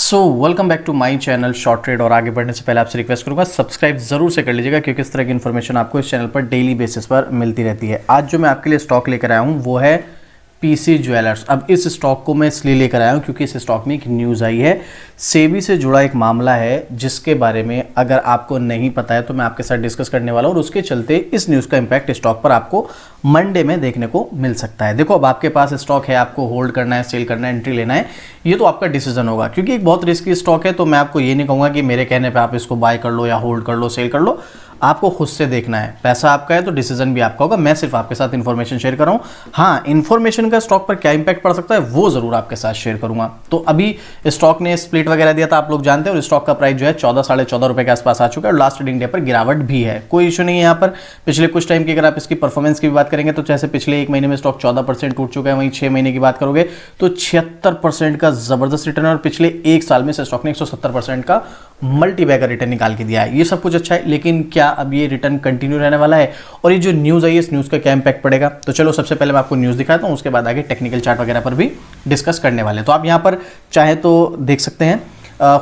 Welcome back to my channel short trade. और आगे बढ़ने से पहले आपसे रिक्वेस्ट करूंगा सब्सक्राइब जरूर से कर लीजिएगा, क्योंकि इस तरह की इन्फॉर्मेशन आपको इस चैनल पर डेली बेसिस पर मिलती रहती है। आज जो मैं आपके लिए स्टॉक लेकर आया हूं वो है पीसी ज्वेलर्स। अब इस स्टॉक को मैं इसलिए लेकर आया हूं क्योंकि इस स्टॉक में एक न्यूज़ आई है, सेबी से जुड़ा एक मामला है जिसके बारे में अगर आपको नहीं पता है तो मैं आपके साथ डिस्कस करने वाला हूं। और उसके चलते इस न्यूज़ का इंपैक्ट स्टॉक पर आपको मंडे में देखने को मिल सकता है। देखो, अब आपके पास स्टॉक है, आपको होल्ड करना है, सेल करना है, एंट्री लेना है, ये तो आपका डिसीजन होगा। क्योंकि एक बहुत रिस्की स्टॉक है, तो मैं आपको ये नहीं कहूँगा कि मेरे कहने पर आप इसको बाय कर लो या होल्ड कर लो, सेल कर लो। आपको खुद से देखना है, पैसा आपका है तो डिसीजन भी आपका होगा। मैं सिर्फ आपके साथ इन्फॉर्मेशन शेयर कर रहा हूं। हाँ, इन्फॉर्मेशन का स्टॉक पर क्या इंपैक्ट पड़ सकता है वो जरूर आपके साथ शेयर करूंगा। तो अभी स्टॉक ने स्प्लिट वगैरह दिया था, आप लोग जानते हैं, और स्टॉक का प्राइस जो है 14 साढ़े 14 रुपए के आसपास आ चुका है। और लास्ट ट्रेडिंग डे पर गिरावट भी है, कोई इशू नहीं है यहाँ पर। पिछले कुछ टाइम की अगर आप इसकी परफॉर्मेंस की भी बात करेंगे तो जैसे पिछले एक महीने में स्टॉक 14% टूट चुका है, वहीं 6 महीने की बात करोगे तो 76% का जबरदस्त रिटर्न है। और पिछले एक साल में स्टॉक ने 170% का मल्टी बैगर रिटर्न निकाल के दिया है। ये सब कुछ अच्छा है, लेकिन क्या अब ये रिटर्न कंटिन्यू रहने वाला है? और ये जो न्यूज़ आई है, इस न्यूज़ का क्या इंपैक्ट पड़ेगा? तो चलो सबसे पहले मैं आपको न्यूज़ दिखाता हूँ, उसके बाद आगे टेक्निकल चार्ट वगैरह पर भी डिस्कस करने वाले हैं। तो आप यहाँ पर चाहे तो देख सकते हैं,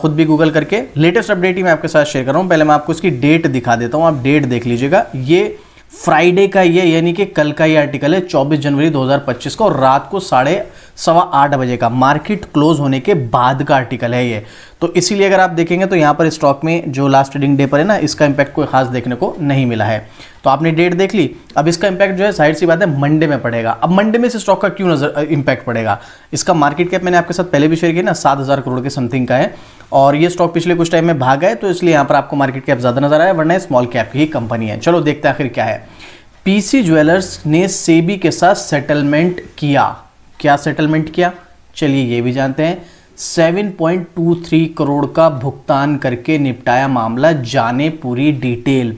खुद भी गूगल करके। लेटेस्ट अपडेट ही मैं आपके साथ शेयर कर रहा हूँ। पहले मैं आपको इसकी डेट दिखा देता हूँ, आप डेट देख लीजिएगा। ये फ्राइडे का ये यानी कि कल का ये आर्टिकल है, 24 जनवरी 2025 का, और रात को 8:15 बजे का मार्केट क्लोज होने के बाद का आर्टिकल है ये। तो इसीलिए अगर आप देखेंगे तो यहाँ पर स्टॉक में जो लास्ट ट्रेडिंग डे पर है ना, इसका इंपैक्ट कोई खास देखने को नहीं मिला है। तो आपने डेट देख ली। अब इसका इंपैक्ट जो है जाहिर सी बात है मंडे में पड़ेगा। अब मंडे में इस स्टॉक का क्यों इंपैक्ट पड़ेगा? इसका मार्केट कैप मैंने आपके साथ पहले भी शेयर किया ना, 7,000 करोड़ के समथिंग का है। और ये स्टॉक पिछले कुछ टाइम में भागा है, तो इसलिए यहाँ पर आपको मार्केट कैप ज्यादा नजर आया, वरना स्मॉल कैप की कंपनी है। चलो देखते हैं आखिर क्या है। पीसी ज्वेलर्स ने सेबी के साथ सेटलमेंट किया। क्या सेटलमेंट किया? चलिए ये भी जानते हैं। 7.23 करोड़ का भुगतान करके निपटाया मामला, जाने पूरी डिटेल।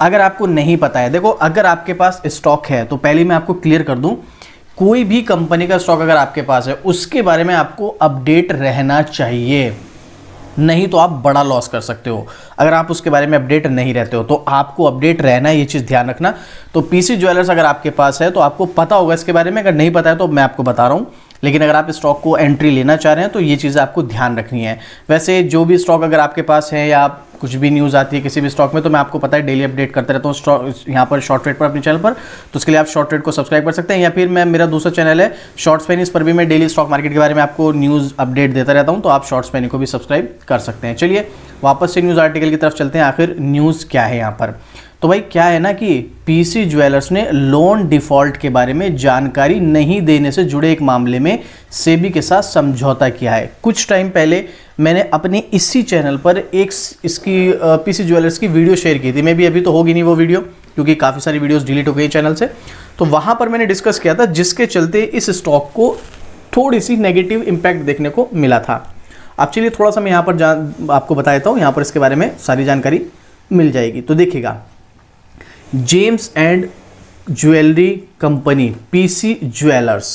अगर आपको नहीं पता है, देखो, अगर आपके पास स्टॉक है तो पहले मैं आपको क्लियर कर दूं, कोई भी कंपनी का स्टॉक अगर आपके पास है उसके बारे में आपको अपडेट रहना चाहिए, नहीं तो आप बड़ा लॉस कर सकते हो। अगर आप उसके बारे में अपडेट नहीं रहते हो तो आपको अपडेट रहना है, ये चीज़ ध्यान रखना। तो पीसी ज्वेलर्स अगर आपके पास है तो आपको पता होगा इसके बारे में, अगर नहीं पता है तो मैं आपको बता रहा हूँ। लेकिन अगर आप स्टॉक को एंट्री लेना चाह रहे हैं तो ये चीज़ें आपको ध्यान रखनी है। वैसे जो भी स्टॉक अगर आपके पास है या कुछ भी न्यूज़ आती है किसी भी स्टॉक में, तो मैं आपको पता है डेली अपडेट करते रहता हूँ स्टॉक यहाँ पर शॉर्ट ट्रेड पर, अपने चैनल पर। तो उसके लिए आप शॉर्ट ट्रेड को सब्सक्राइब कर सकते हैं, या फिर मैं मेरा दूसरा चैनल है शॉर्ट्स पेनी, इस पर भी मैं डेली स्टॉक मार्केट के बारे में आपको न्यूज़ अपडेट देता रहता हूँ, तो आप शॉर्ट्स पेनी को भी सब्सक्राइब कर सकते हैं। चलिए वापस से न्यूज़ आर्टिकल की तरफ चलते हैं। आखिर न्यूज़ क्या है यहाँ पर? तो भाई क्या है ना कि पीसी ज्वेलर्स ने लोन डिफॉल्ट के बारे में जानकारी नहीं देने से जुड़े एक मामले में सेबी के साथ समझौता किया है। कुछ टाइम पहले मैंने अपने इसी चैनल पर एक इसकी पीसी ज्वेलर्स की वीडियो शेयर की थी। मैं भी अभी तो होगी नहीं वो वीडियो, क्योंकि काफ़ी सारी वीडियोस डिलीट हो गई चैनल से। तो वहाँ पर मैंने डिस्कस किया था, जिसके चलते इस स्टॉक को थोड़ी सी नेगेटिव इम्पैक्ट देखने को मिला था। अब चलिए थोड़ा सा मैं यहाँ पर आपको बता देता हूँ, यहाँ पर इसके बारे में सारी जानकारी मिल जाएगी। तो देखिएगा, James and jewellery company PC jewellers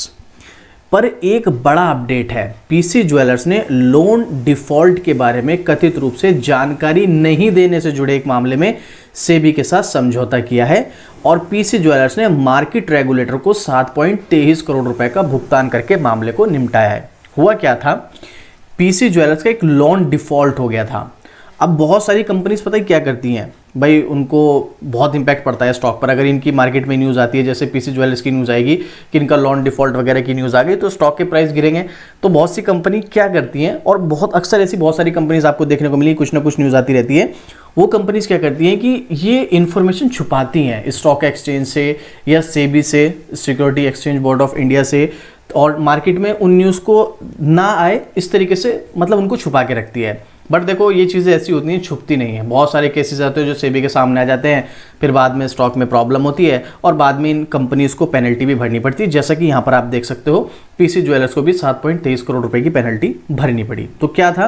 पर एक बड़ा अपडेट है। पीसी ज्वेलर्स ने लोन डिफॉल्ट के बारे में कथित रूप से जानकारी नहीं देने से जुड़े एक मामले में सेबी के साथ समझौता किया है, और पीसी ज्वेलर्स ने मार्केट रेगुलेटर को 7.23 करोड़ रुपए का भुगतान करके मामले को निपटाया है। हुआ क्या था, पीसी ज्वेलर्स का एक लोन डिफॉल्ट हो गया था। अब बहुत सारी कंपनीज पता है क्या करती हैं भाई, उनको बहुत इंपैक्ट पड़ता है स्टॉक पर। अगर इनकी मार्केट में न्यूज़ आती है, जैसे पीसी ज्वेलर्स की न्यूज़ आएगी कि इनका लोन डिफॉल्ट वगैरह की न्यूज़ आ गई, तो स्टॉक के प्राइस गिरेंगे। तो बहुत सी कंपनी क्या करती हैं, और बहुत अक्सर ऐसी बहुत सारी कंपनीज आपको देखने को मिली, कुछ ना कुछ न्यूज़ आती रहती है। वो कंपनीज क्या करती हैं कि ये इन्फॉर्मेशन छुपाती हैं स्टॉक एक्सचेंज से या सेबी से, security exchange board of India से, और मार्केट में उन न्यूज़ को ना आए इस तरीके से, मतलब उनको छुपा के रखती है। बट देखो, ये चीज़ें ऐसी होती हैं, छुपती नहीं है। बहुत सारे केसेस आते हैं जो सेबी के सामने आ जाते हैं, फिर बाद में स्टॉक में प्रॉब्लम होती है, और बाद में इन कंपनीज को पेनल्टी भी भरनी पड़ती है। जैसा कि यहाँ पर आप देख सकते हो, पीसी ज्वेलर्स को भी 7.23 करोड़ रुपए की पेनल्टी भरनी पड़ी। तो क्या था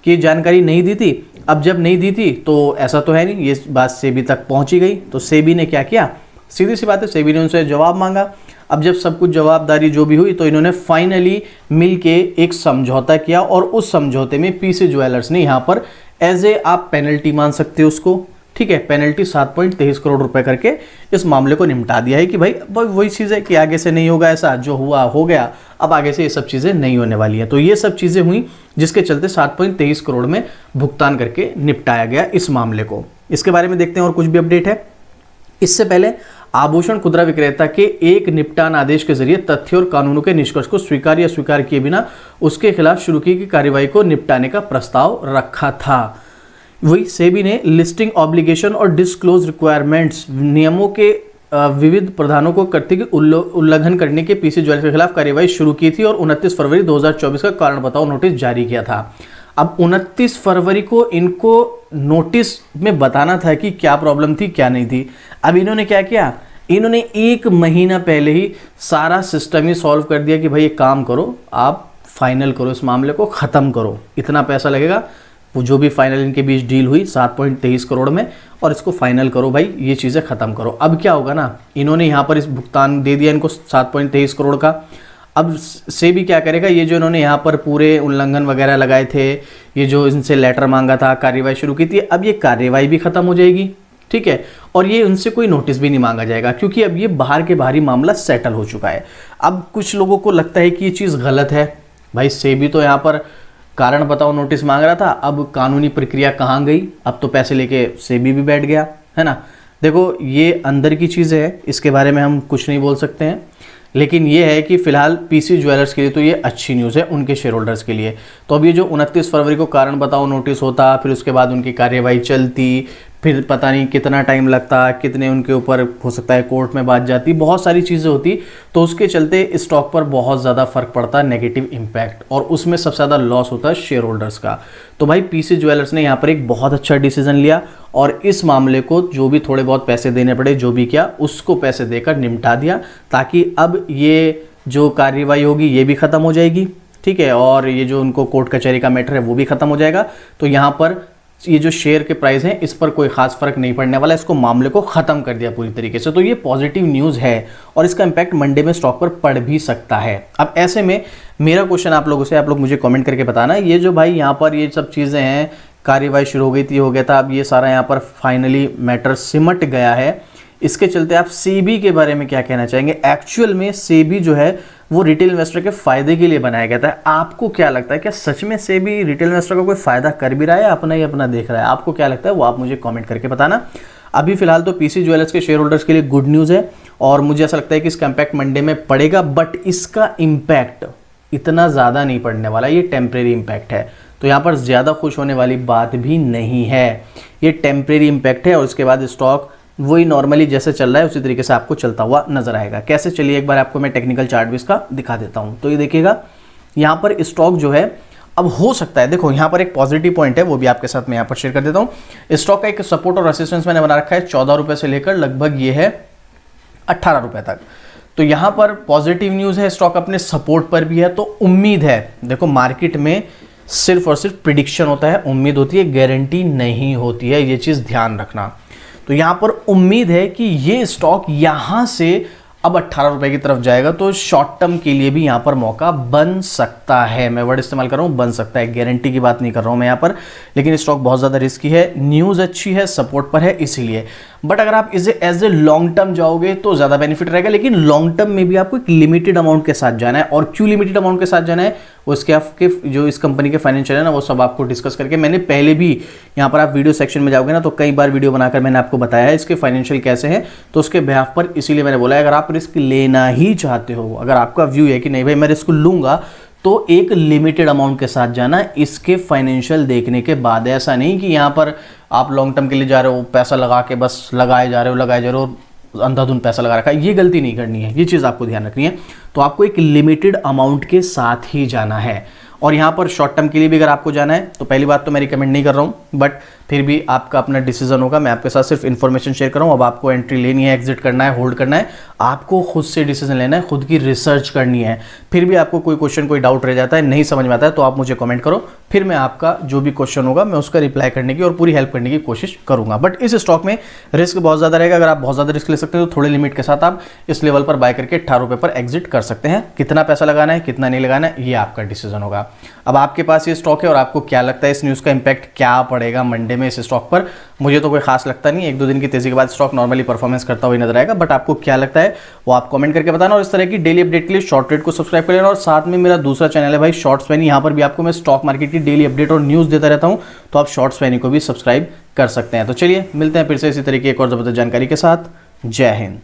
कि जानकारी नहीं दी थी। अब जब नहीं दी थी तो ऐसा तो है नहीं, ये बात सेबी तक पहुँची गई। तो सेबी ने क्या किया, सीधी सी बात है, सेबी ने उनसे जवाब मांगा। अब जब सब कुछ जवाबदारी जो भी हुई, तो इन्होंने फाइनली मिलके एक समझौता किया, और उस समझौते में पीसी ज्वेलर्स ने यहाँ पर एज ए, आप पेनल्टी मान सकते हो उसको, ठीक है, पेनल्टी 7.23 करोड़ रुपए करके इस मामले को निपटा दिया है कि भाई वही चीज़ है कि आगे से नहीं होगा ऐसा, जो हुआ हो गया, अब आगे से ये सब चीज़ें नहीं होने वाली हैं। तो ये सब चीज़ें हुई जिसके चलते 7.23 करोड़ में भुगतान करके निपटाया गया इस मामले को। इसके बारे में देखते हैं और कुछ भी अपडेट है। इससे पहले आभूषण खुदरा विक्रेता के एक निपटान आदेश के जरिए तथ्य और कानूनों के निष्कर्ष को स्वीकार या स्वीकार किए बिना उसके खिलाफ शुरू की गई कार्रवाई को निपटाने का प्रस्ताव रखा था। वही सेबी ने लिस्टिंग ऑब्लिगेशन और डिस्क्लोज रिक्वायरमेंट्स नियमों के विविध प्रावधानों को करते हुए उल्लंघन करने के पीसी ज्वेलर्स के खिलाफ कार्रवाई शुरू की थी और 29 फरवरी 2024 का कारण बताओ नोटिस जारी किया था। अब 29 फरवरी को इनको नोटिस में बताना था कि क्या प्रॉब्लम थी क्या नहीं थी। अब इन्होंने क्या किया, इन्होंने 1 महीना पहले ही सारा सिस्टम ही सॉल्व कर दिया कि भाई एक काम करो, आप फाइनल करो, इस मामले को ख़त्म करो, इतना पैसा लगेगा। वो जो भी फाइनल इनके बीच डील हुई 7.23 करोड़ में, और इसको फाइनल करो भाई, ये चीज़ें ख़त्म करो। अब क्या होगा ना, इन्होंने यहाँ पर इस भुगतान दे दिया इनको 7.23 करोड़ का। अब सेबी क्या करेगा, ये जो इन्होंने यहाँ पर पूरे उल्लंघन वगैरह लगाए थे, ये जो इनसे लेटर मांगा था, कार्यवाही शुरू की थी, अब ये कार्यवाही भी ख़त्म हो जाएगी, ठीक है। और ये उनसे कोई नोटिस भी नहीं मांगा जाएगा क्योंकि अब ये बाहर के बाहरी मामला सेटल हो चुका है। अब कुछ लोगों को लगता है कि ये चीज़ गलत है, भाई सेबी तो यहाँ पर कारण बताओ नोटिस मांग रहा था, अब कानूनी प्रक्रिया कहाँ गई, अब तो पैसे लेके सेबी भी बैठ गया, है ना। देखो ये अंदर की चीज़ें हैं, इसके बारे में हम कुछ नहीं बोल सकते हैं, लेकिन ये है कि फिलहाल पीसी ज्वेलर्स के लिए तो ये अच्छी न्यूज़ है उनके शेयर होल्डर्स के लिए। तो अब ये जो 29 फरवरी को कारण बताओ नोटिस होता, फिर उसके बाद उनकी कार्यवाही चलती, फिर पता नहीं कितना टाइम लगता, कितने उनके ऊपर हो सकता है कोर्ट में बात जाती, बहुत सारी चीज़ें होती, तो उसके चलते स्टॉक पर बहुत ज़्यादा फर्क पड़ता है, नेगेटिव इम्पैक्ट, और उसमें सबसे ज़्यादा लॉस होता है शेयर होल्डर्स का। तो भाई पीसी ज्वेलर्स ने यहाँ पर एक बहुत अच्छा डिसीजन लिया और इस मामले को जो भी थोड़े बहुत पैसे देने पड़े, जो भी किया, उसको पैसे देकर निपटा दिया, ताकि अब ये जो कार्रवाई होगी ये भी ख़त्म हो जाएगी, ठीक है, और ये जो उनको कोर्ट कचहरी का मैटर है वो भी ख़त्म हो जाएगा। तो यहाँ पर ये जो शेयर के प्राइस हैं इस पर कोई खास फर्क नहीं पड़ने वाला, इसको मामले को ख़त्म कर दिया पूरी तरीके से। तो ये पॉजिटिव न्यूज़ है और इसका इम्पैक्ट मंडे में स्टॉक पर पड़ भी सकता है। अब ऐसे में मेरा क्वेश्चन आप लोगों से, आप लोग मुझे कमेंट करके बताना, ये जो भाई यहाँ पर ये सब चीज़ें हैं, कार्यवाही शुरू हो गई थी, हो गया था, अब ये सारा यहाँ पर फाइनली मैटर सिमट गया है, इसके चलते आप सेबी के बारे में क्या कहना चाहेंगे? एक्चुअल में सेबी जो है वो रिटेल इन्वेस्टर के फायदे के लिए बनाया गया था। आपको क्या लगता है, क्या सच में सेबी रिटेल इन्वेस्टर का कोई फायदा कर भी रहा है, अपना ही अपना देख रहा है? आपको क्या लगता है वो आप मुझे कमेंट करके बताना। अभी फिलहाल तो पीसी ज्वेलर्स के शेयर होल्डर्स के लिए गुड न्यूज़ है और मुझे ऐसा लगता है कि इसका इम्पैक्ट मंडे में पड़ेगा, बट इसका इम्पैक्ट इतना ज़्यादा नहीं पड़ने वाला, ये टेम्परेरी इम्पैक्ट है। तो यहाँ पर ज़्यादा खुश होने वाली बात भी नहीं है, ये टेम्परेरी इम्पैक्ट है और उसके बाद स्टॉक वही नॉर्मली जैसे चल रहा है उसी तरीके से आपको चलता हुआ नजर आएगा। कैसे, चलिए एक बार आपको मैं टेक्निकल चार्ट भी इसका दिखा देता हूँ। तो ये देखिएगा यहाँ पर स्टॉक जो है, अब हो सकता है, देखो यहाँ पर एक पॉजिटिव पॉइंट है, वो भी आपके साथ मैं यहाँ पर शेयर कर देता हूँ। स्टॉक का एक सपोर्ट और रेसिस्टेंस मैंने बना रखा है 14 रुपये से लेकर लगभग ये है 18 रुपये तक। तो यहाँ पर पॉजिटिव न्यूज़ है, स्टॉक अपने सपोर्ट पर भी है, तो उम्मीद है, देखो मार्केट में सिर्फ और सिर्फ प्रिडिक्शन होता है, उम्मीद होती है, गारंटी नहीं होती है, ये चीज़ ध्यान रखना। तो यहाँ पर उम्मीद है कि ये स्टॉक यहाँ से अब 18 रुपए की तरफ जाएगा, तो शॉर्ट टर्म के लिए भी यहाँ पर मौका बन सकता है। मैं वर्ड इस्तेमाल कर रहा हूँ, बन सकता है, गारंटी की बात नहीं कर रहा हूँ मैं यहाँ पर, लेकिन स्टॉक बहुत ज़्यादा रिस्की है, न्यूज़ अच्छी है, सपोर्ट पर है इसीलिए। बट अगर आप इसे एज ए लॉन्ग टर्म जाओगे तो ज़्यादा बेनिफिट रहेगा, लेकिन लॉन्ग टर्म में भी आपको एक लिमिटेड अमाउंट के साथ जाना है। और क्यों लिमिटेड अमाउंट के साथ जाना है, उसके आपके जो इस कंपनी के फाइनेंशियल है ना, वो सब आपको डिस्कस करके मैंने पहले भी, यहाँ पर आप वीडियो सेक्शन में जाओगे ना तो कई बार वीडियो बनाकर मैंने आपको बताया है इसके फाइनेंशियल कैसे हैं, तो उसके बिहाफ पर इसीलिए मैंने बोला है अगर आप रिस्क लेना ही चाहते हो, अगर आपका व्यू है कि नहीं भाई मैं रिस्क लूंगा, तो एक लिमिटेड अमाउंट के साथ जाना इसके फाइनेंशियल देखने के बाद। ऐसा नहीं कि यहाँ पर आप लॉन्ग टर्म के लिए जा रहे हो, पैसा लगा के बस लगाए जा रहे हो और अंधाधुंध पैसा लगा रखा है, ये गलती नहीं करनी है, ये चीज़ आपको ध्यान रखनी है। तो आपको एक लिमिटेड अमाउंट के साथ ही जाना है। और यहाँ पर शॉर्ट टर्म के लिए भी अगर आपको जाना है तो पहली बात तो मैं रिकमेंड नहीं कर रहा हूँ, बट फिर भी आपका अपना डिसीजन होगा, मैं आपके साथ सिर्फ इन्फॉर्मेशन शेयर कर रहा हूँ। अब आपको एंट्री लेनी है, एग्जिट करना है, होल्ड करना है, आपको खुद से डिसीजन लेना है, खुद की रिसर्च करनी है। फिर भी आपको कोई क्वेश्चन, कोई डाउट रह जाता है, नहीं समझ में आता है, तो आप मुझे कमेंट करो, फिर मैं आपका जो भी क्वेश्चन होगा मैं उसका रिप्लाई करने की और पूरी हेल्प करने की कोशिश करूंगा। बट इस स्टॉक में रिस्क बहुत ज़्यादा रहेगा, अगर आप बहुत ज़्यादा रिस्क ले सकते हैं तो थोड़े लिमिट के साथ आप इस लेवल पर बाय करके 18 रुपये पर एग्जिट कर सकते हैं। कितना पैसा लगाना है, कितना नहीं लगाना है, ये आपका डिसीजन होगा। अब आपके पास ये स्टॉक है और आपको क्या लगता है इस न्यूज़ का इंपैक्ट क्या पड़ेगा मंडे में इस स्टॉक पर, मुझे तो कोई खास लगता नहीं, 1-2 दिन की तेजी के बाद स्टॉक नॉर्मली परफॉर्मेंस करता हुआ नजर आएगा, बट आपको क्या लगता है वो आप कमेंट करके बताना। और इस तरह की डेली अपडेट के लिए शॉर्ट ट्रेड को सब्सक्राइब कर लेना। और साथ में मेरा दूसरा चैनल है भाई शॉर्ट्स वैनी, यहाँ पर भी आपको मैं स्टॉक मार्केट की डेली अपडेट और न्यूज़ देता रहता हूँ, तो आप शॉर्ट्स वैनी को भी सब्सक्राइब कर सकते हैं। तो चलिए मिलते हैं फिर से इसी तरीके एक और जबरदस्त जानकारी के साथ। जय हिंद।